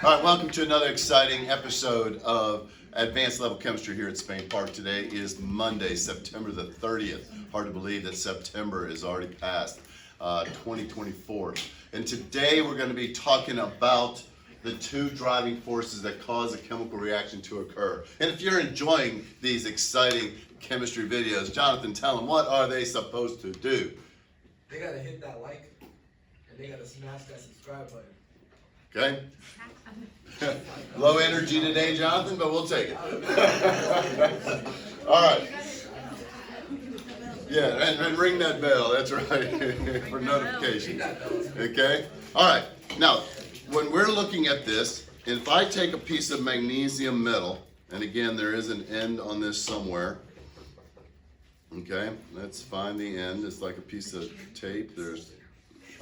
All right, welcome to another exciting episode of Advanced Level Chemistry here at Spain Park. Today is Monday, September the 30th. Hard to believe that September is already past, 2024. And today we're going to be talking about the two driving forces that cause a chemical reaction to occur. And if you're enjoying these exciting chemistry videos, Jonathan, tell them, what are they supposed to do? They gotta hit that like, and they gotta smash that subscribe button. Okay? Low energy today, Jonathan, but we'll take it. All right. Yeah, and ring that bell. That's right, for notifications. Okay? All right. Now, when we're looking at this, if I take a piece of magnesium metal, and again, there is an end on this somewhere. Okay? Let's find the end. It's like a piece of tape.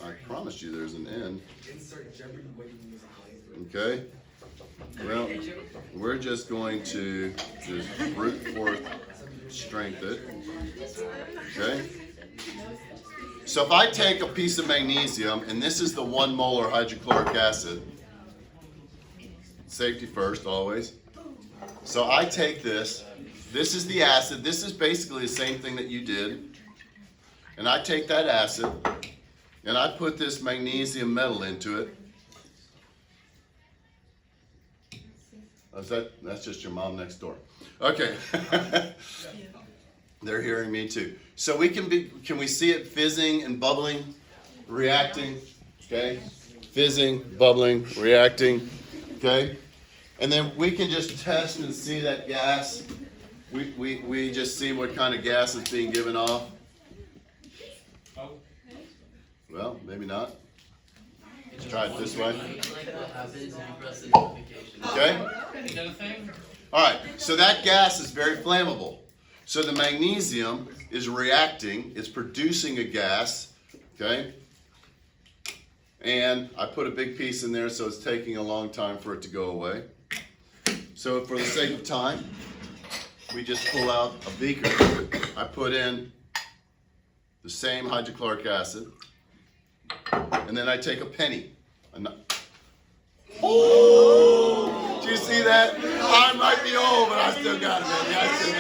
I promise you there's an end. Insert Jeopardy waiting music. Okay? Well, we're just going to just brute force strength it. Okay? So if I take a piece of magnesium, and this is the 1 molar hydrochloric acid, safety first always. So I take this is the acid, this is basically the same thing that you did, and I take that acid, and I put this magnesium metal into it. That's just your mom next door. Okay. They're hearing me too. So can we see it fizzing and bubbling, reacting? Okay. Fizzing, bubbling, reacting. Okay. And then we can just test and see that gas. We just see what kind of gas is being given off. Well, maybe not. Let's try it this way. Okay? All right, so that gas is very flammable. So the magnesium is reacting, it's producing a gas, okay? And I put a big piece in there, so it's taking a long time for it to go away. So for the sake of time, we just pull out a beaker. I put in the same hydrochloric acid, and then I take a penny. Oh! Did you see that? I might be old, but I still got it, baby.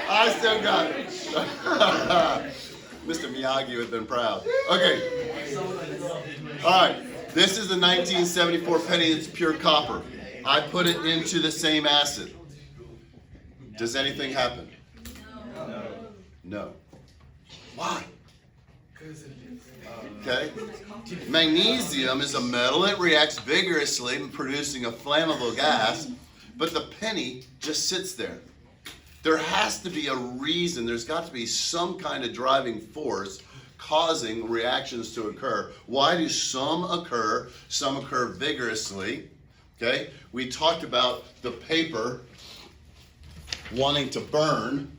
I still got it. Mr. Miyagi would have been proud. Okay. All right. This is the 1974 penny. It's pure copper. I put it into the same acid. Does anything happen? No. Why? Okay. Magnesium is a metal. It reacts vigorously in producing a flammable gas, but the penny just sits there. There has to be a reason. There's got to be some kind of driving force causing reactions to occur. Why do some occur vigorously? Okay. We talked about the paper wanting to burn.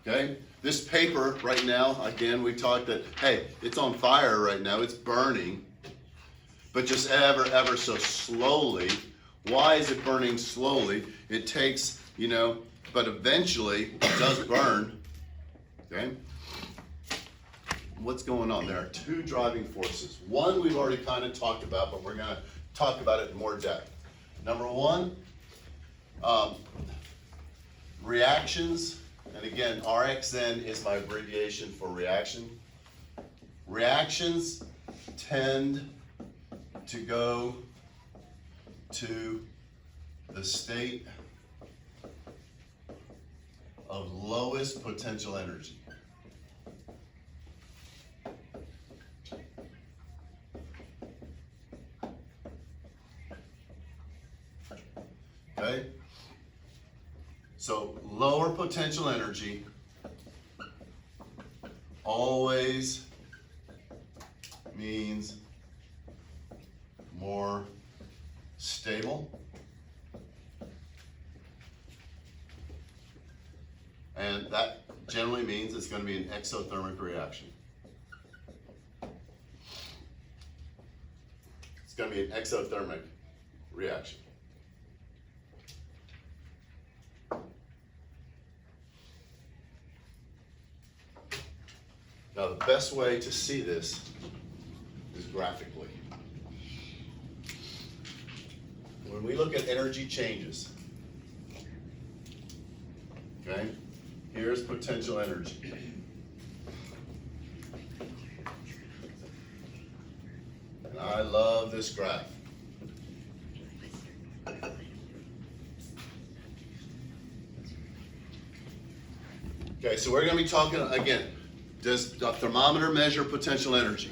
Okay. This paper right now, again, we talked that, hey, it's on fire right now, it's burning, but just ever so slowly. Why is it burning slowly? It takes, but eventually it does burn, okay? What's going on? There are two driving forces. One we've already kind of talked about, but we're gonna talk about it in more depth. Number one, reactions. And again, RXN is my abbreviation for reaction. Reactions tend to go to the state of lowest potential energy. Okay? So lower potential energy always means more stable and that generally means it's going to be an exothermic reaction. It's going to be an exothermic reaction. Now, the best way to see this is graphically. We're when we look at energy changes, okay, here's potential energy. And I love this graph. Okay, so we're going to be talking again. Does a thermometer measure potential energy?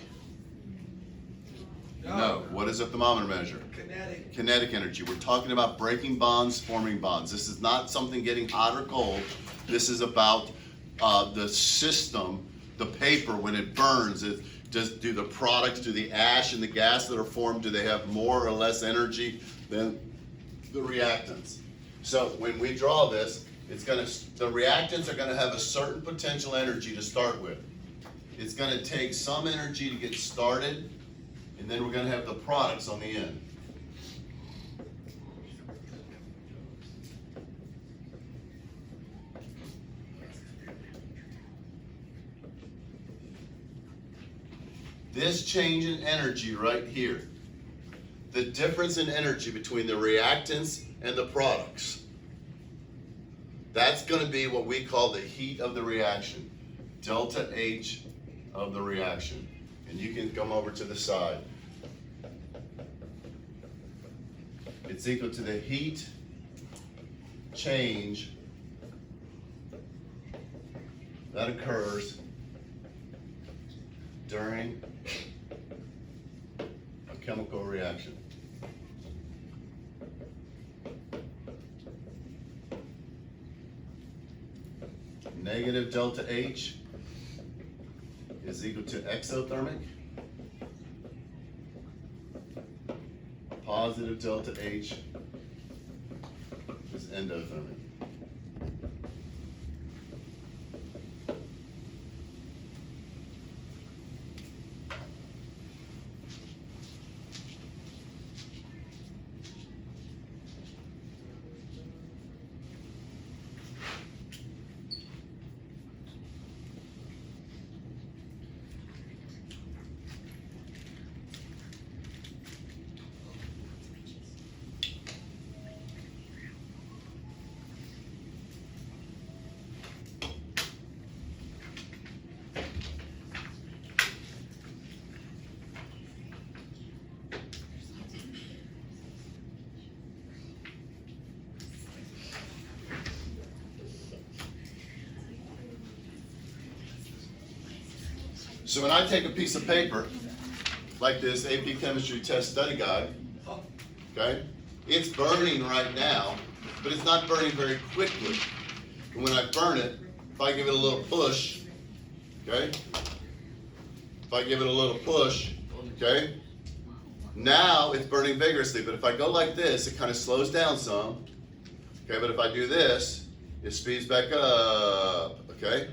No. What does a thermometer measure? Kinetic. Kinetic energy. We're talking about breaking bonds, forming bonds. This is not something getting hot or cold. This is about the system, the paper, when it burns. Do the products, do the ash and the gas that are formed, do they have more or less energy than the reactants? So when we draw this, the reactants are going to have a certain potential energy to start with. It's going to take some energy to get started, and then we're going to have the products on the end. This change in energy right here, the difference in energy between the reactants and the products, that's going to be what we call the heat of the reaction, delta H of the reaction. And you can come over to the side. It's equal to the heat change that occurs during a chemical reaction. Negative delta H is equal to exothermic. Positive delta H is endothermic. So when I take a piece of paper, like this AP Chemistry Test Study Guide, okay, it's burning right now, but it's not burning very quickly. And when I burn it, if I give it a little push, okay, if I give it a little push, okay, now it's burning vigorously. But if I go like this, it kind of slows down some, okay, but if I do this, it speeds back up, okay?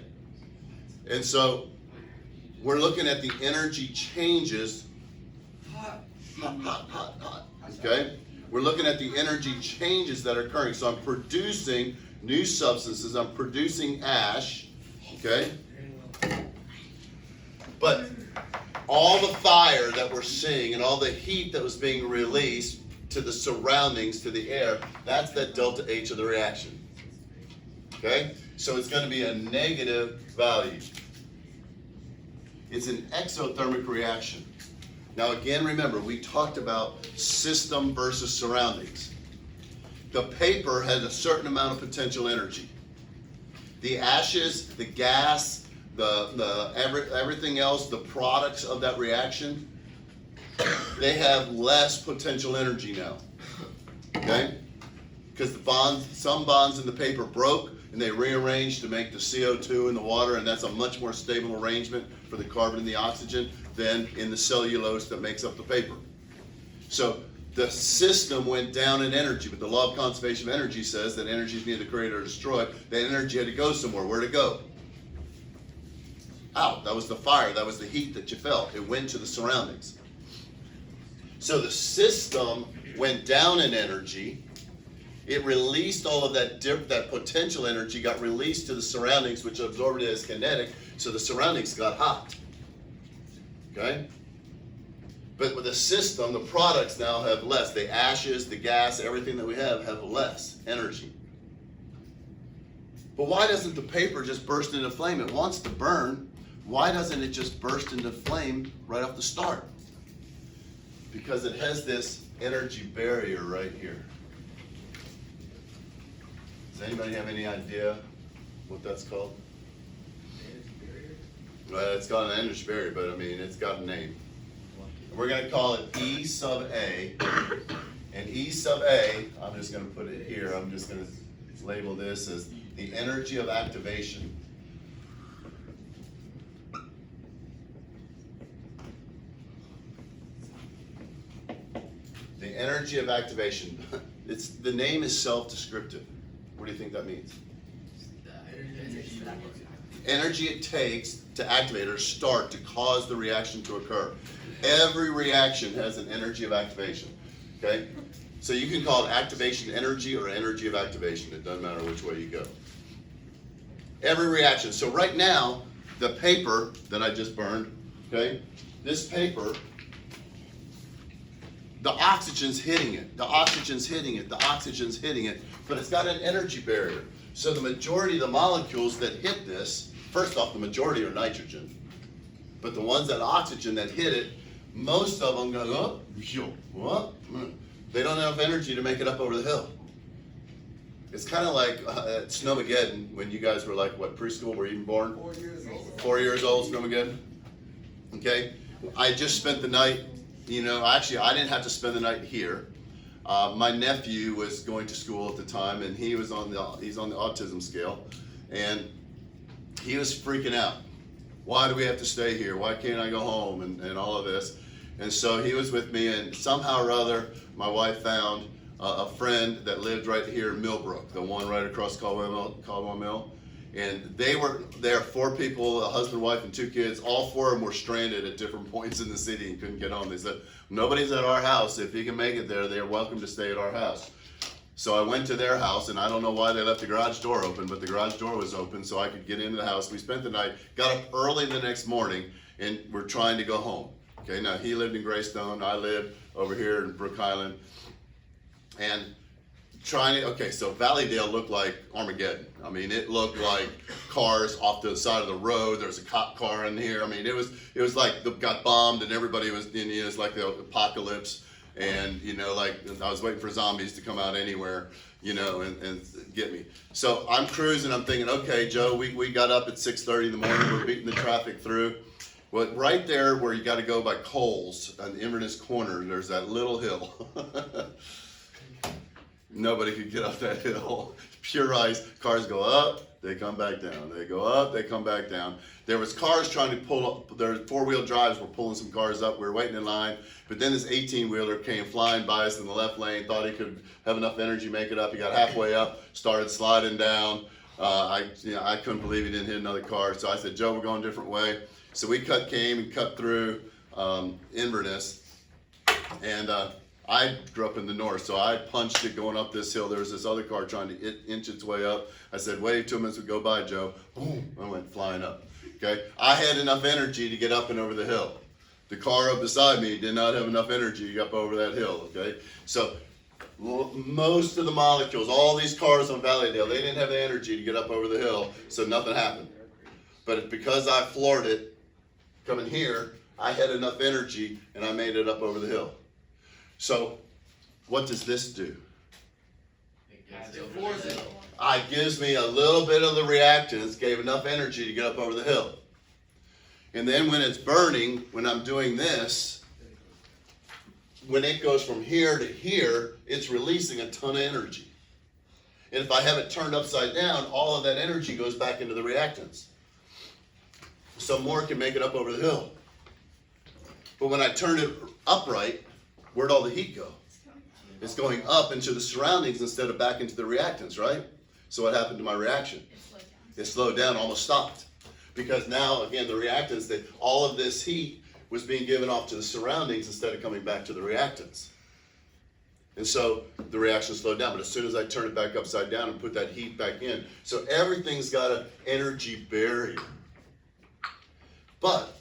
And so we're looking at the energy changes, hot, okay? We're looking at the energy changes that are occurring. So I'm producing new substances, I'm producing ash, okay? But all the fire that we're seeing and all the heat that was being released to the surroundings, to the air, that's that delta H of the reaction, okay? So it's going to be a negative value. It's an exothermic reaction. Now again, remember, we talked about system versus surroundings. The paper has a certain amount of potential energy. The ashes, the gas, everything else, the products of that reaction, they have less potential energy now, okay? Because some bonds in the paper broke, and they rearranged to make the CO2 in the water, and that's a much more stable arrangement for the carbon and the oxygen than in the cellulose that makes up the paper. So the system went down in energy, but the law of conservation of energy says that energy is neither created or destroyed. That energy had to go somewhere. Where'd it go? Out. That was the fire. That was the heat that you felt. It went to the surroundings. So the system went down in energy. It released all of that potential energy, got released to the surroundings, which absorbed it as kinetic, so the surroundings got hot. Okay? But with the system, the products now have less. The ashes, the gas, everything that we have less energy. But why doesn't the paper just burst into flame? It wants to burn. Why doesn't it just burst into flame right off the start? Because it has this energy barrier right here. Does anybody have any idea what that's called? Energy barrier? Well, it's got an energy barrier, but I mean, it's got a name. We're going to call it E sub A. And E sub A, I'm just going to put it here. I'm just going to label this as the energy of activation. The energy of activation. The name is self-descriptive. What do you think that means? Energy it takes to activate or start to cause the reaction to occur. Every reaction has an energy of activation. Okay? So you can call it activation energy or energy of activation. It doesn't matter which way you go. Every reaction. So right now, the paper that I just burned, okay? This paper, the oxygen's hitting it. The oxygen's hitting it. The oxygen's hitting it. But it's got an energy barrier. So the majority of the molecules that hit this, first off, the majority are nitrogen. But the ones that oxygen that hit it, most of them go up. They don't have energy to make it up over the hill. It's kind of like at Snowmageddon when you guys were like, what, preschool, were you even born? 4 years old. 4 years old, Snowmageddon. Okay? I just spent the night, actually I didn't have to spend the night here. My nephew was going to school at the time, and he's on the autism scale, and he was freaking out. Why do we have to stay here? Why can't I go home? And all of this. And so he was with me, and somehow or other, my wife found a friend that lived right here in Millbrook, the one right across Caldwell Mill. And they were there, 4 people, a husband, wife, and 2 kids. All 4 of them were stranded at different points in the city and couldn't get home. They said, nobody's at our house. If you can make it there, they're welcome to stay at our house. So I went to their house, and I don't know why they left the garage door open, but the garage door was open so I could get into the house. We spent the night, got up early the next morning, and we're trying to go home. Okay, now he lived in Greystone, I lived over here in Brook Highland, and so Valleydale looked like Armageddon. I mean, it looked like cars off to the side of the road. There's a cop car in here. I mean, it was like got bombed and everybody was in. It was like the apocalypse, and like I was waiting for zombies to come out anywhere, and get me. So I'm cruising. I'm thinking, okay, Joe, we got up at 6:30 in the morning. We're beating the traffic through. Well, right there where you got to go by Coles on Inverness Corner, there's that little hill. Nobody could get up that hill. Pure ice. Cars go up, they come back down. They go up, they come back down. There was cars trying to pull up. Their 4-wheel drives were pulling some cars up. We were waiting in line. But then this 18-wheeler came flying by us in the left lane, thought he could have enough energy to make it up. He got halfway up, started sliding down. I couldn't believe he didn't hit another car. So I said, Joe, we're going a different way. So we cut through Inverness. And I grew up in the north, so I punched it going up this hill. There was this other car trying to inch its way up. I said, wait 2 minutes would go by, Joe. Boom, I went flying up. Okay, I had enough energy to get up and over the hill. The car up beside me did not have enough energy to get up over that hill. Okay, so most of the molecules, all these cars on Valleydale, they didn't have the energy to get up over the hill, so nothing happened. But because I floored it coming here, I had enough energy and I made it up over the hill. So, what does this do? It gives me a little bit of the reactants, gave enough energy to get up over the hill. And then when it's burning, when I'm doing this, when it goes from here to here, it's releasing a ton of energy. And if I have it turned upside down, all of that energy goes back into the reactants. So more can make it up over the hill. But when I turn it upright, where'd all the heat go? It's going up into the surroundings instead of back into the reactants, right? So what happened to my reaction? It slowed down, almost stopped. Because now, again, the reactants, all of this heat was being given off to the surroundings instead of coming back to the reactants. And so the reaction slowed down. But as soon as I turn it back upside down and put that heat back in, so everything's got an energy barrier. But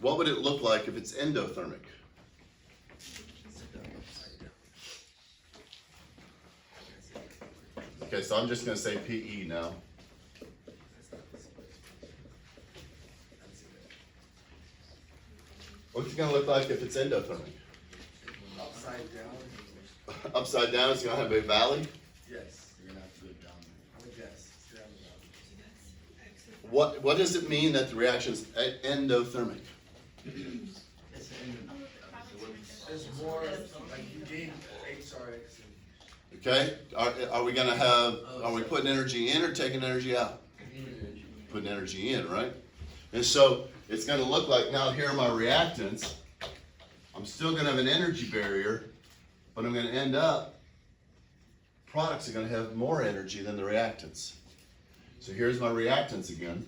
what would it look like if it's endothermic? Okay, so I'm just gonna say PE now. What's it gonna look like if it's endothermic? Upside down. Upside down, it's gonna have a valley. Yes. You're gonna have to go down. I would guess. It's down the What does it mean that the reaction's endothermic? It's the end of There's more, like you gain HRX. Okay, are we gonna have, are we putting energy in or taking energy out? Putting energy in, right? And so it's gonna look like, now here are my reactants. I'm still gonna have an energy barrier, but I'm gonna end up, products are gonna have more energy than the reactants. So here's my reactants again.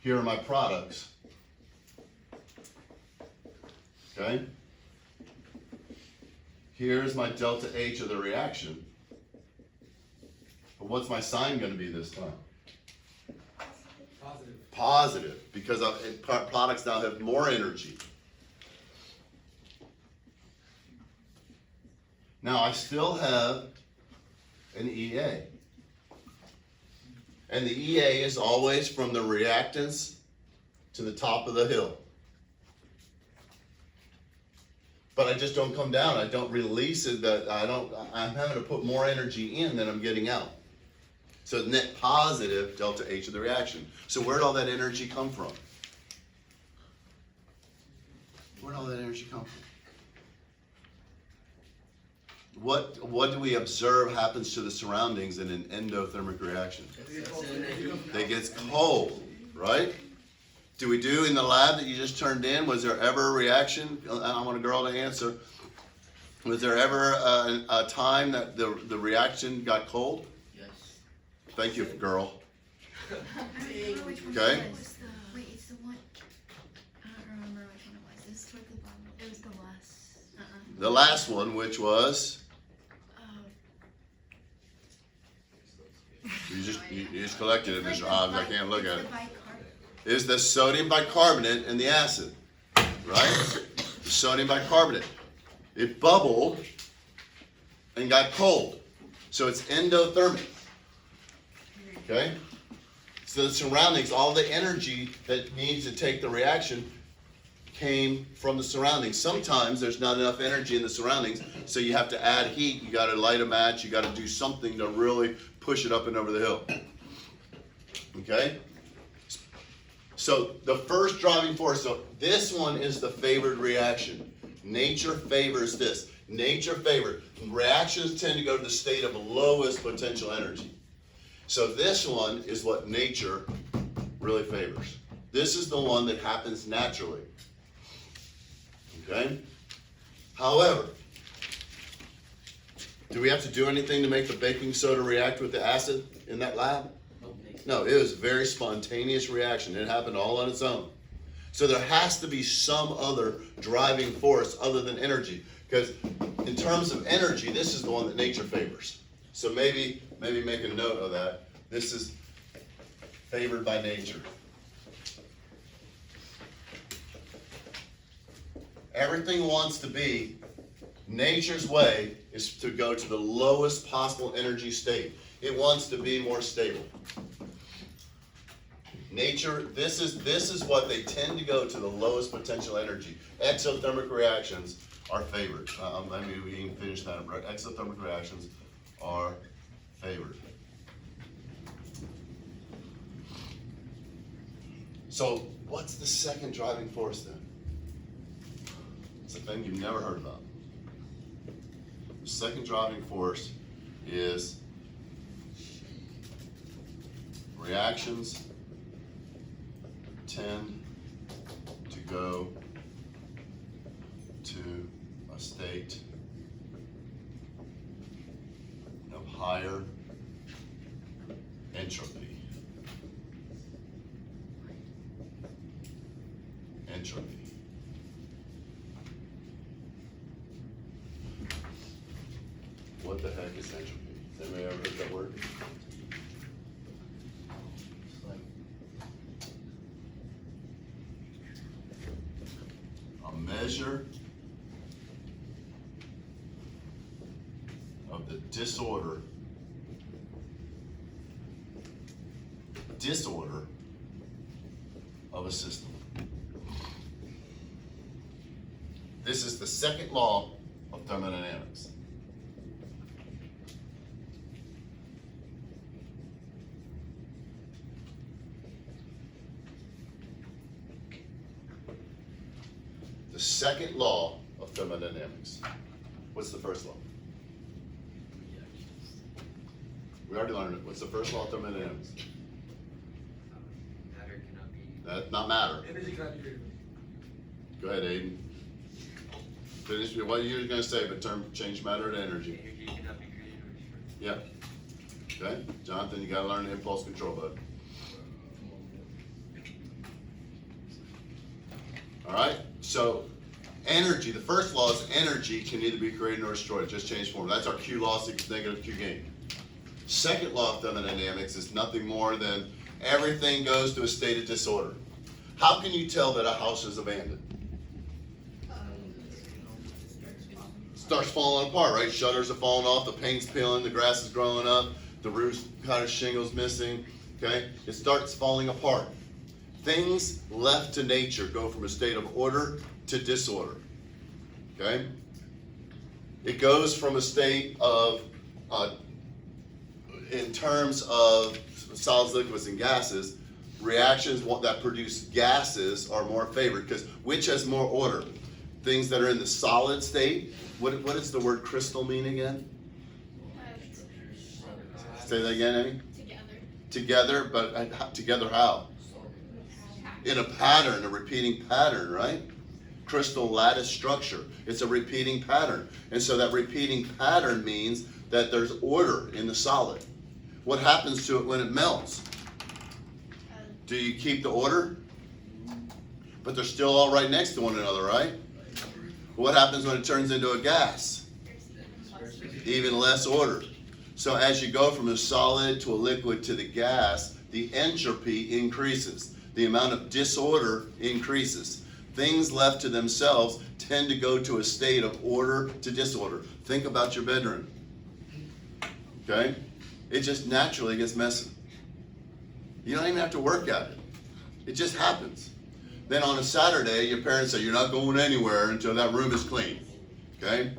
Here are my products. Okay? Here's my delta H of the reaction. But what's my sign going to be this time? Positive. Positive, because products now have more energy. Now I still have an EA. And the EA is always from the reactants to the top of the hill. But I just don't come down. I don't release it. I'm having to put more energy in than I'm getting out. So net positive delta H of the reaction. So where'd all that energy come from? Where'd all that energy come from? What do we observe happens to the surroundings in an endothermic reaction? It gets cold, right? Do we do in the lab that you just turned in, was there ever a reaction? I want a girl to answer. Was there ever a time that the reaction got cold? Yes. Thank you, girl. I don't remember which one Okay. it was. Wait, it's the one. I don't remember which one it was. It was toward the bottom. It was the last. The last one, which was, you just collected it, Mr. Hobbs, I can't look at it. Is the sodium bicarbonate and the acid, right? The sodium bicarbonate. It bubbled and got cold. So it's endothermic. Okay? So the surroundings, all the energy that needs to take the reaction came from the surroundings. Sometimes there's not enough energy in the surroundings, so you have to add heat. You got to light a match. You got to do something to really push it up and over the hill. Okay? So the first driving force, so this one is the favored reaction. Nature favors this. Nature favors. Reactions tend to go to the state of lowest potential energy. So this one is what nature really favors. This is the one that happens naturally. Okay? However, do we have to do anything to make the baking soda react with the acid in that lab? No, it was a very spontaneous reaction. It happened all on its own. So there has to be some other driving force other than energy. Because in terms of energy, this is the one that nature favors. So maybe make a note of that. This is favored by nature. Everything wants to be, nature's way is to go to the lowest possible energy state. It wants to be more stable. Nature, this is what they tend to go to the lowest potential energy. Exothermic reactions are favored. Maybe we can finish that. Right? Exothermic reactions are favored. So what's the second driving force then? It's a thing you've never heard about. The second driving force is reactions tend to go to a state of higher entropy. Entropy. What the heck is entropy? Has anybody ever heard that word? It's like A measure of the disorder of a system. This is the second law of thermodynamics. The second law of thermodynamics. What's the first law? We already learned it. What's the first law of thermodynamics? Matter cannot be. Not matter. Energy cannot be created. Go ahead, Aiden. Finish what you were going to say, but change matter to energy. Energy cannot be created or destroyed. Yeah. Okay, Jonathan, you got to learn impulse control, bud. All right. So, energy. The first law is energy can neither be created nor destroyed. Just change form. That's our Q loss equals negative Q gain. Second law of thermodynamics is nothing more than everything goes to a state of disorder. How can you tell that a house is abandoned? Starts falling apart, right? Shutters are falling off, the paint's peeling, the grass is growing up, the roof's kind of shingles missing, okay? It starts falling apart. Things left to nature go from a state of order to disorder, okay? It goes from a state of, in terms of solids, liquids, and gases, reactions that produce gases are more favored, because which has more order? Things that are in the solid state. What does the word crystal mean again? Say that again, Annie? Together, but together how? In a pattern, a repeating pattern, right? Crystal lattice structure. It's a repeating pattern. And so that repeating pattern means that there's order in the solid. What happens to it when it melts? Do you keep the order? But they're still all right next to one another, right? What happens when it turns into a gas? Even less order. So as you go from a solid to a liquid to the gas, the entropy increases. The amount of disorder increases. Things left to themselves tend to go to a state of order to disorder. Think about your bedroom. Okay? It just naturally gets messy. You don't even have to work at it. It just happens. Then on a Saturday, your parents say, you're not going anywhere until that room is clean. Okay?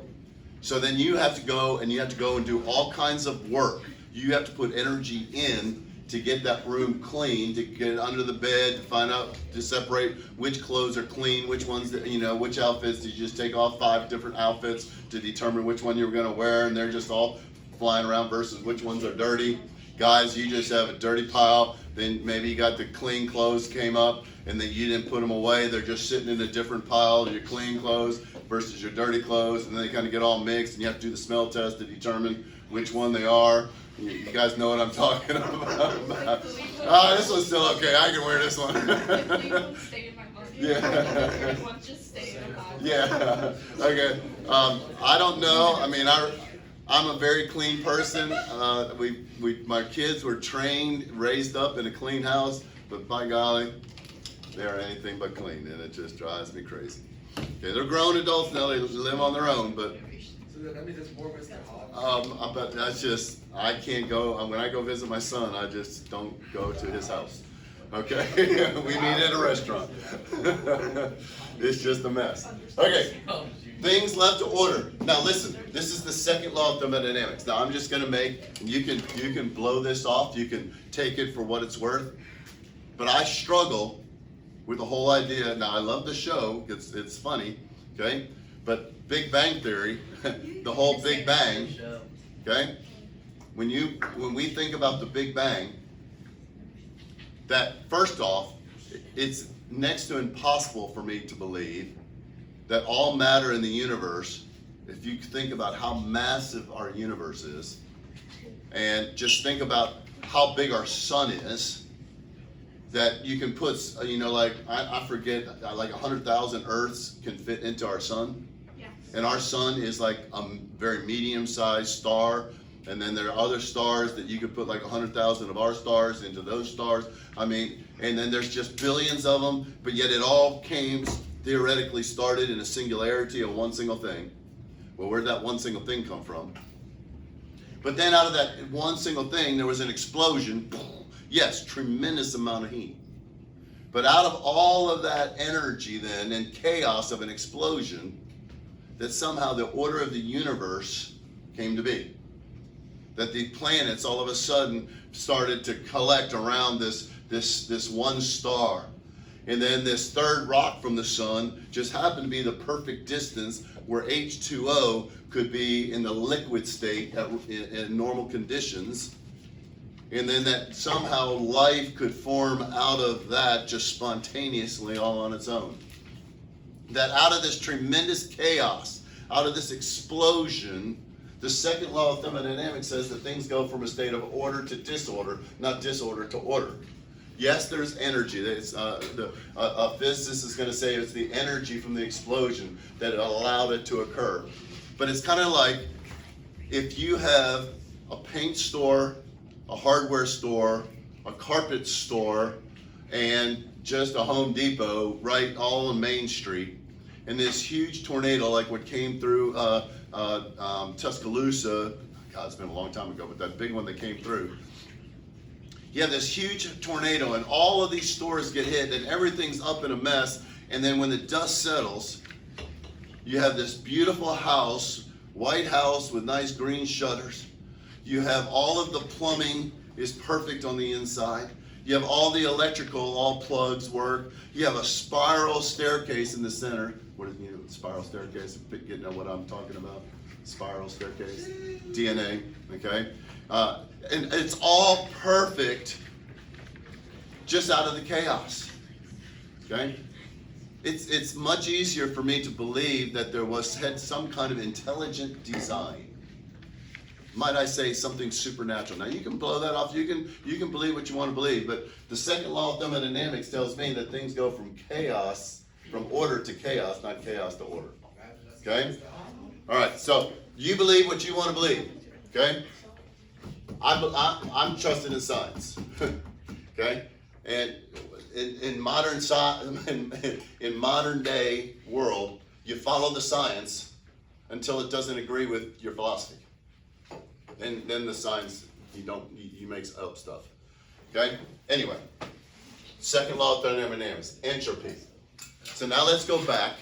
So then you have to go and do all kinds of work. You have to put energy in to get that room clean, to get it under the bed, to find out, to separate which clothes are clean, which ones, which outfits. Did you just take off 5 different outfits to determine which one you were going to wear, and they're just all flying around versus which ones are dirty? Guys, you just have a dirty pile. Then maybe you got the clean clothes came up, and then you didn't put them away. They're just sitting in a different pile, your clean clothes versus your dirty clothes, and then they kind of get all mixed, and you have to do the smell test to determine which one they are. You guys know what I'm talking about. Oh, this one's still okay. I can wear this one. Yeah. Yeah. Okay. I don't know. I mean, I'm a very clean person. My kids were trained, raised up in a clean house, but by golly, they are anything but clean, and it just drives me crazy. Okay, they're grown adults now; they live on their own, but. So that means it's more Mr. Hobbs. But that's just, I can't go. When I go visit my son, I just don't go to his house. Okay, we meet at a restaurant. It's just a mess. Okay. Things left to order. Now listen, this is the second law of thermodynamics. Now I'm just going to make, and you can blow this off, you can take it for what it's worth, but I struggle with the whole idea. Now I love the show, it's funny, okay? But Big Bang Theory, the whole Big Bang, okay? When we think about the Big Bang, that first off, it's next to impossible for me to believe that all matter in the universe, if you think about how massive our universe is, and just think about how big our sun is, that you can put, like, I forget, like 100,000 Earths can fit into our sun. Yeah. And our sun is like a very medium-sized star, and then there are other stars that you could put like 100,000 of our stars into those stars. I mean, and then there's just billions of them, but yet it all came, theoretically started in a singularity of one single thing. Well, where'd that one single thing come from? But then out of that one single thing, there was an explosion. Yes, tremendous amount of heat. But out of all of that energy then and chaos of an explosion, that somehow the order of the universe came to be. That the planets all of a sudden started to collect around this one star. And then this third rock from the sun just happened to be the perfect distance where H2O could be in the liquid state in normal conditions. And then that somehow life could form out of that just spontaneously all on its own. That out of this tremendous chaos, out of this explosion, the second law of thermodynamics says that things go from a state of order to disorder, not disorder to order. Yes, there's energy. A physicist is going to say it's the energy from the explosion that allowed it to occur. But it's kind of like if you have a paint store, a hardware store, a carpet store, and just a Home Depot right all on Main Street, and this huge tornado like what came through Tuscaloosa, God, it's been a long time ago, but that big one that came through. You have this huge tornado and all of these stores get hit and everything's up in a mess, and then when the dust settles, you have this beautiful house, white house with nice green shutters. You have all of the plumbing is perfect on the inside. You have all the electrical, all plugs work. You have a spiral staircase in the center. What is spiral staircase? You know what I'm talking about? Spiral staircase. DNA, okay? And it's all perfect just out of the chaos, okay? It's much easier for me to believe that there had some kind of intelligent design. Might I say something supernatural? Now you can blow that off. You can believe what you want to believe, but the second law of thermodynamics tells me that things go from chaos, from order to chaos, not chaos to order. Okay? All right. So you believe what you want to believe. Okay? I'm trusting in science. Okay? And in modern in modern day world, you follow the science until it doesn't agree with your philosophy. And then the science, you make up stuff. Okay? Anyway, second law of thermodynamics, entropy. So now let's go back.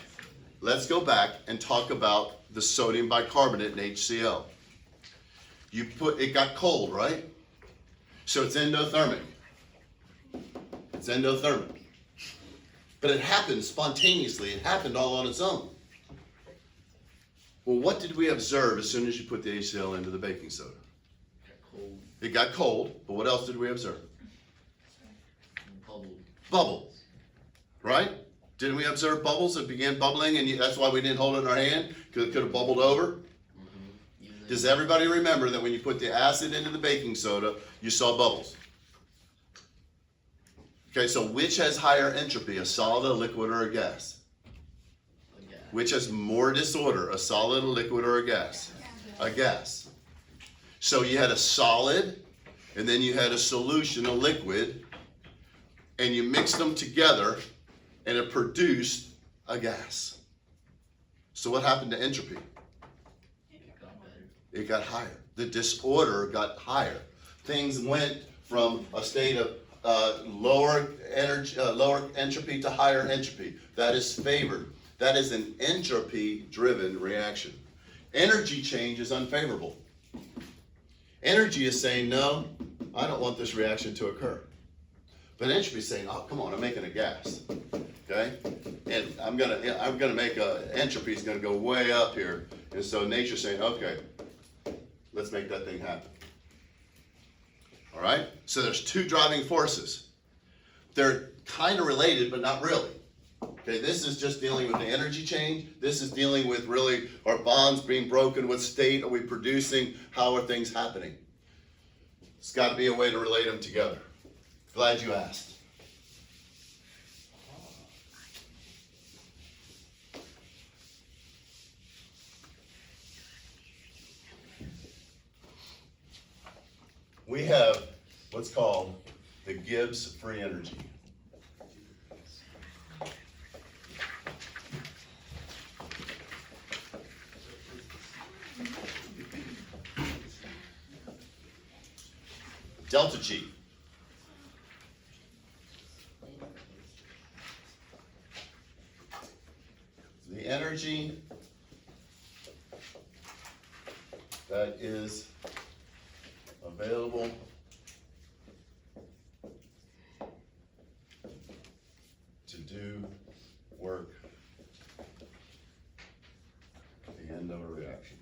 Let's go back and talk about the sodium bicarbonate in HCl. It got cold, right? So it's endothermic. It's endothermic. But it happened spontaneously. It happened all on its own. Well, what did we observe as soon as you put the HCl into the baking soda? Cold. It got cold, but what else did we observe? Bubble. Bubble. Right? Didn't we observe bubbles? It began bubbling, and that's why we didn't hold it in our hand, because it could have bubbled over. Mm-hmm. Does everybody remember that when you put the acid into the baking soda, you saw bubbles? Okay, so which has higher entropy, a solid, a liquid, or a gas? Which has more disorder, a solid, a liquid, or a gas? A gas. So you had a solid, and then you had a solution, a liquid, and you mixed them together, and it produced a gas. So what happened to entropy? It got higher. The disorder got higher. Things went from a state of lower entropy to higher entropy. That is favored. That is an entropy-driven reaction. Energy change is unfavorable. Energy is saying, no, I don't want this reaction to occur. But entropy is saying, oh, come on, I'm making a gas. Okay? And I'm gonna make entropy is gonna go way up here. And so nature's saying, okay, let's make that thing happen. All right? So there's two driving forces. They're kind of related, but not really. Okay, this is just dealing with the energy change. This is dealing with really our bonds being broken. What state are we producing? How are things happening? It's got to be a way to relate them together. Glad you asked. We have what's called the Gibbs Free Energy. delta G. The energy that is available to do work at the end of a reaction.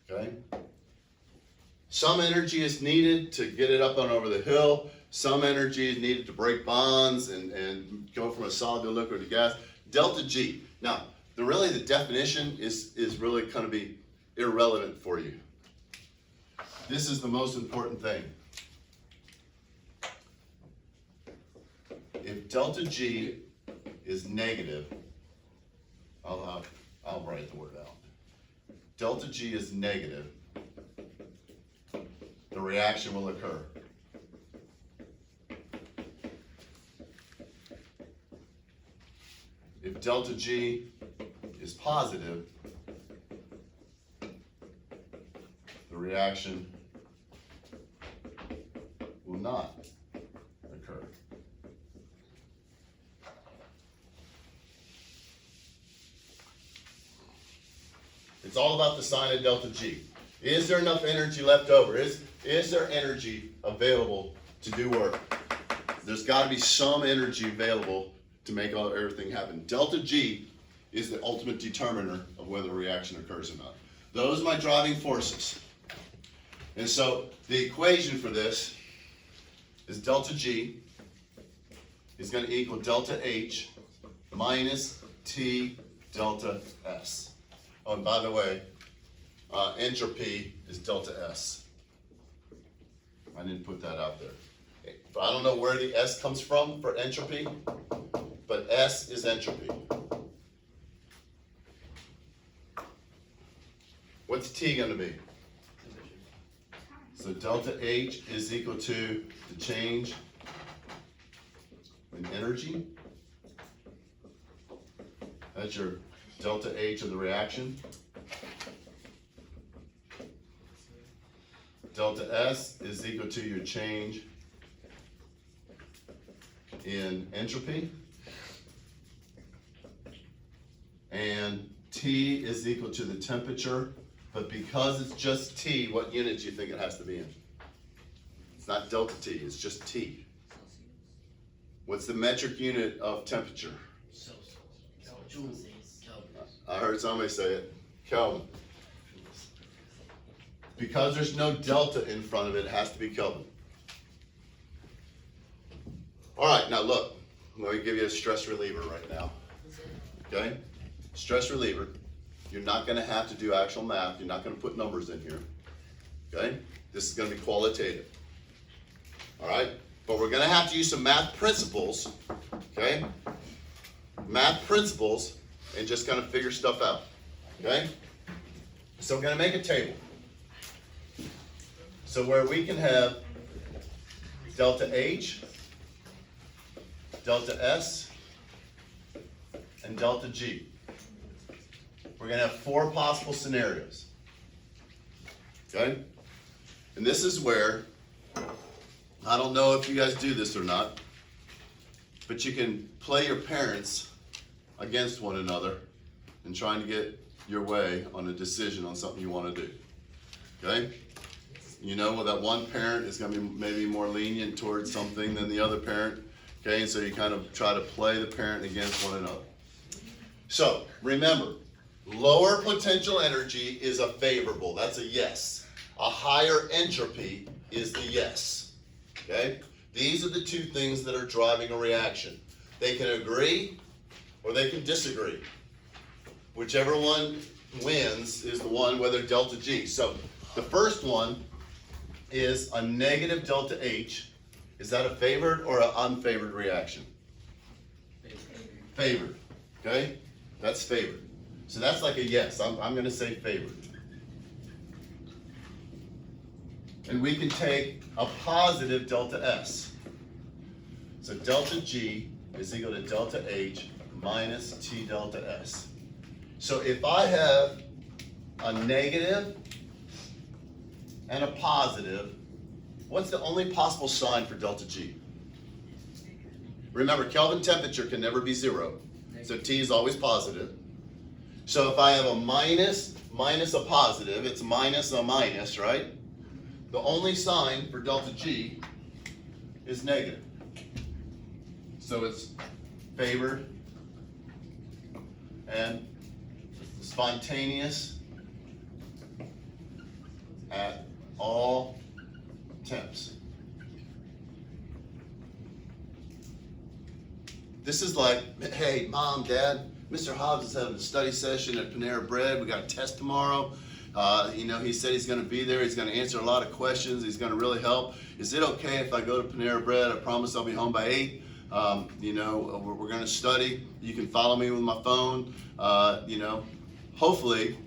Okay? Some energy is needed to get it up and over the hill. Some energy is needed to break bonds and go from a solid to liquid to gas. Delta G. Now, the definition is really going to be irrelevant for you. This is the most important thing. If delta G is negative, I'll write the word out. Delta G is negative, the reaction will occur. If delta G is positive, the reaction will not occur. It's all about the sign of delta G. Is there enough energy left over? Is there energy available to do work? There's got to be some energy available to make everything happen. Delta G is the ultimate determiner of whether a reaction occurs or not. Those are my driving forces. And so the equation for this is delta G is going to equal delta H minus T delta S. Oh, and by the way, entropy is delta S. I didn't put that out there. I don't know where the S comes from for entropy, but S is entropy. What's T going to be? So delta H is equal to the change in energy. That's your delta H of the reaction. Delta S is equal to your change in entropy. And T is equal to the temperature, but because it's just T, what unit do you think it has to be in? It's not delta T, it's just T. What's the metric unit of temperature? I heard somebody say it. Kelvin. Because there's no delta in front of it, it has to be Kelvin. All right, now look, let me give you a stress reliever right now. Okay? Stress reliever. You're not going to have to do actual math. You're not going to put numbers in here. Okay? This is going to be qualitative. All right? But we're going to have to use some math principles. Okay? Math principles and just kind of figure stuff out. Okay? So we're going to make a table. So where we can have delta H, delta S, and delta G. We're going to have 4 possible scenarios. Okay? And this is where, I don't know if you guys do this or not, but you can play your parents against one another and trying to get your way on a decision on something you want to do. Okay? You know that one parent is going to be maybe more lenient towards something than the other parent. Okay? And so you kind of try to play the parent against one another. So, remember, lower potential energy is a favorable. That's a yes. A higher entropy is the yes. Okay? These are the 2 things that are driving a reaction. They can agree or they can disagree. Whichever one wins is the one, whether delta G. So the first one is a negative delta H. Is that a favored or an unfavored reaction? Favored. Okay? That's favored. So that's like a yes. I'm going to say favored. And we can take a positive delta S. So delta G is equal to delta H minus T delta S. So if I have a negative and a positive, what's the only possible sign for delta G? Remember, Kelvin temperature can never be 0, so T is always positive. So if I have a minus minus a positive, it's minus a minus, right? The only sign for delta G is negative. So it's favored and spontaneous at all temps. This is like, hey, Mom, Dad, Mr. Hobbs is having a study session at Panera Bread. We got a test tomorrow. He said he's going to be there. He's going to answer a lot of questions. He's going to really help. Is it okay if I go to Panera Bread? I promise I'll be home by 8. We're going to study. You can follow me with my phone. Hopefully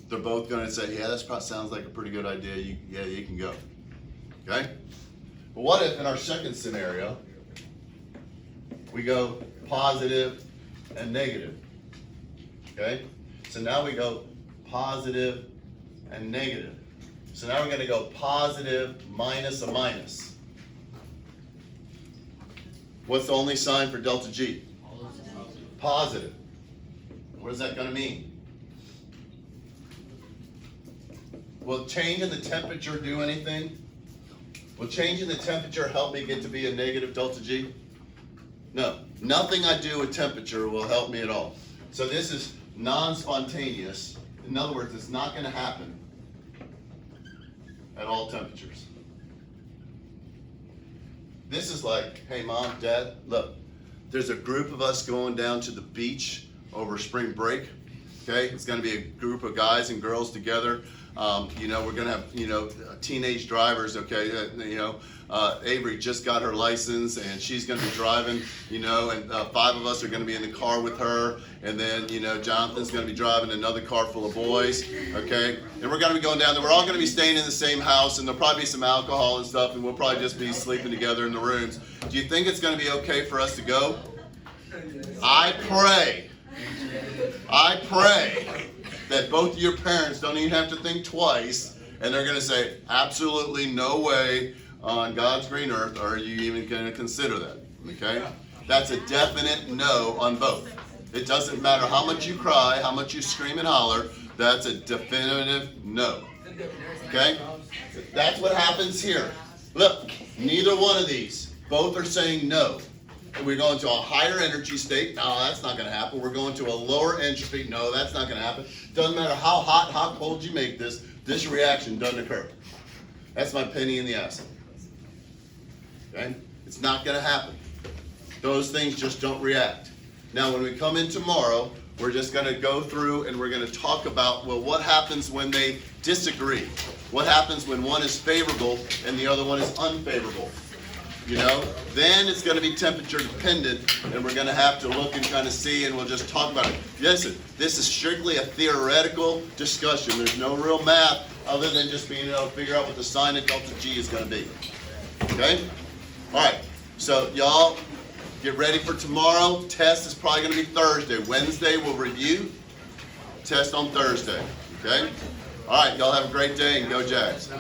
they're both going to say, yeah, that sounds like a pretty good idea. You can go. Okay? But what if in our second scenario, we go positive and negative? Okay? So now we go positive and negative. So now we're going to go positive minus a minus. What's the only sign for delta G? Positive. What is that going to mean? Will changing the temperature do anything? Will changing the temperature help me get to be a negative delta G? No. Nothing I do with temperature will help me at all. So this is non-spontaneous. In other words, it's not going to happen at all temperatures. This is like, hey, Mom, Dad, look, there's a group of us going down to the beach over spring break. Okay, it's going to be a group of guys and girls together. We're going to have, teenage drivers. Okay, Avery just got her license and she's going to be driving. And 5 of us are going to be in the car with her, and then Jonathan's going to be driving another car full of boys. Okay, and we're going to be going down there. We're all going to be staying in the same house, and there'll probably be some alcohol and stuff, and we'll probably just be sleeping together in the rooms. Do you think it's going to be okay for us to go? I pray that both of your parents don't even have to think twice, and they're going to say, absolutely no way on God's green earth are you even going to consider that. Okay? That's a definite no on both. It doesn't matter how much you cry, how much you scream and holler, that's a definitive no. Okay? That's what happens here. Look, neither one of these. Both are saying no. We're going to a higher energy state. No, that's not going to happen. We're going to a lower entropy. No, that's not going to happen. Doesn't matter how hot, how cold you make this reaction doesn't occur. That's my penny in the ass. Okay? It's not going to happen. Those things just don't react. Now, when we come in tomorrow, we're just going to go through and we're going to talk about, well, what happens when they disagree? What happens when one is favorable and the other one is unfavorable? Then it's going to be temperature dependent, and we're going to have to look and kind of see, and we'll just talk about it. Listen, this is strictly a theoretical discussion. There's no real math other than just being able to figure out what the sign of delta G is going to be. Okay? All right. So y'all get ready for tomorrow. Test is probably going to be Thursday. Wednesday we'll review. Test on Thursday. Okay? All right. Y'all have a great day and go Jags.